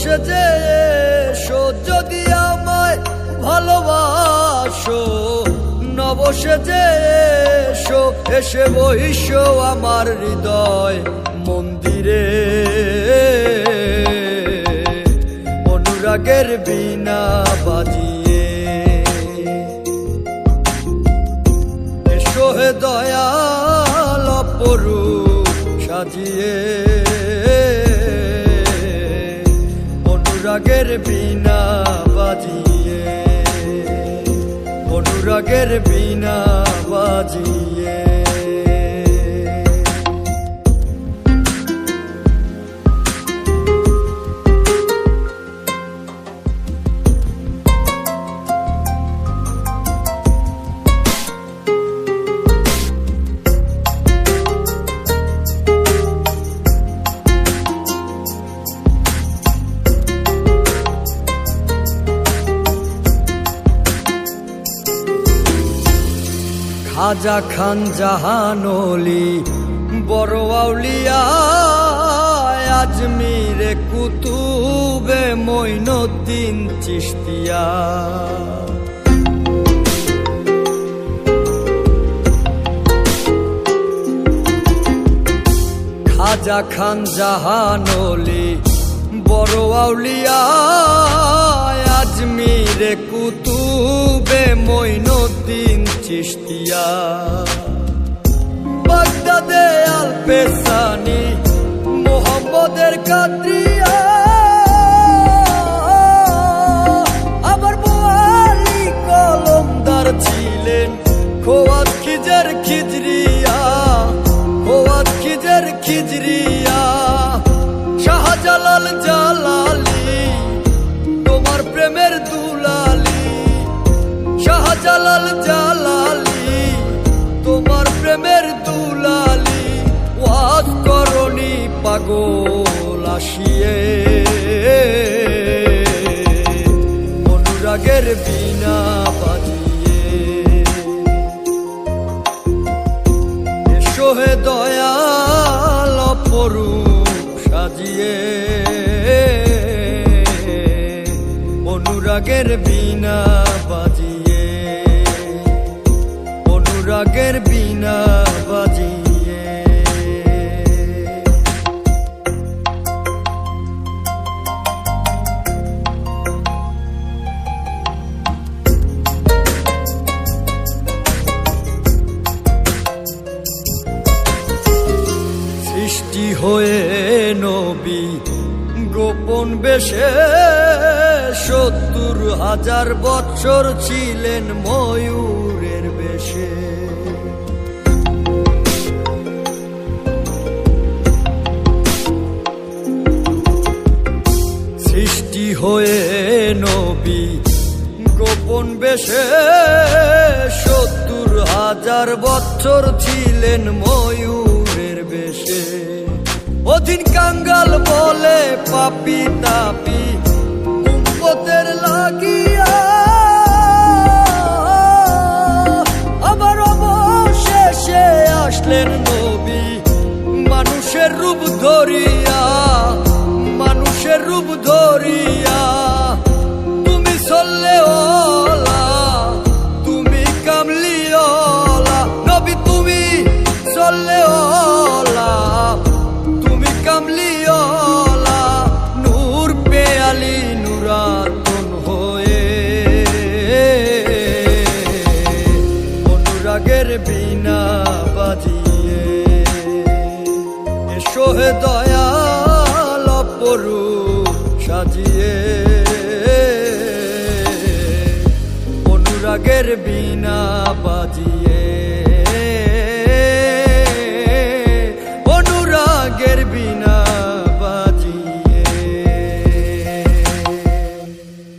সেজে এসো যদি আমায় ভালোবাসো, নব সেজে এসো, এসে বইসো আমার হৃদয় মন্দিরে। অনুরাগের বীণা বাজিয়ে এসো হে দয়াল অপরূপ সাজিয়ে। অনুরাগের বীণা বাজিয়ে, অনুরাগের বীণা বাজিয়ে। খাজা খান জাহানলি বড় আউলিয়া, আজমিরে কুতুবে মঈনুদ্দিন চিশতিয়া। খাজা খান জাহানলি বড় আউলিয়া, আজমিরে কুতুবে মঈনুদ্দিন চিশতিয়া। বাগদাদে আল পেসানি মোহাম্মদের কাদরিয়া, আবার বোয়ালি কলমদার ছিলেন খোয়াত খিজর খিজরিয়া, খোয়াত খিজর খিজরিয়া। শাহজালাল জালালি তোমার প্রেমের দুলালি, শাহজালাল জালালি তোমার প্রেমের দুলালি। ওয়াজ করনি পাগল আসিয়ে, অনুরাগের বীণা বাজিয়ে এসো হে দয়াল অপরূপ সাজিয়ে। অনুরাগের বীণা বাজিয়ে, অনুরাগের বীণা বাজিয়ে। সৃষ্টি হয়ে নবী গোপন বেশে ৭০,০০০ বৎসর ছিলেন ময়ূরের বেশে। সৃষ্টি হয়ে নবী গোপন বেশে ৭০,০০০ বৎসর ছিলেন ময়ূরের বেশে। অধীন কাঙ্গাল বলে পাপি তাপি উম্মতের লাগিয়া, আবার অবশেষে আসলেন নবী মানুষের রূপ ধরিয়া, মানুষের রূপ ধরিয়া। তুমি সল্লে ওলা, তুমি কামলি ওলা, নবী তুমি সল্লে ওলা, তুমি কামলি ওলা। নূর পেয়ালি নুরাতুন হয়ে, অনুরাগের বীণা বাজিয়ে এসো হে দয়াল অপরূপ সাজিয়ে। অনুরাগের বীণা বাজিয়ে, অনুরাগের বীণা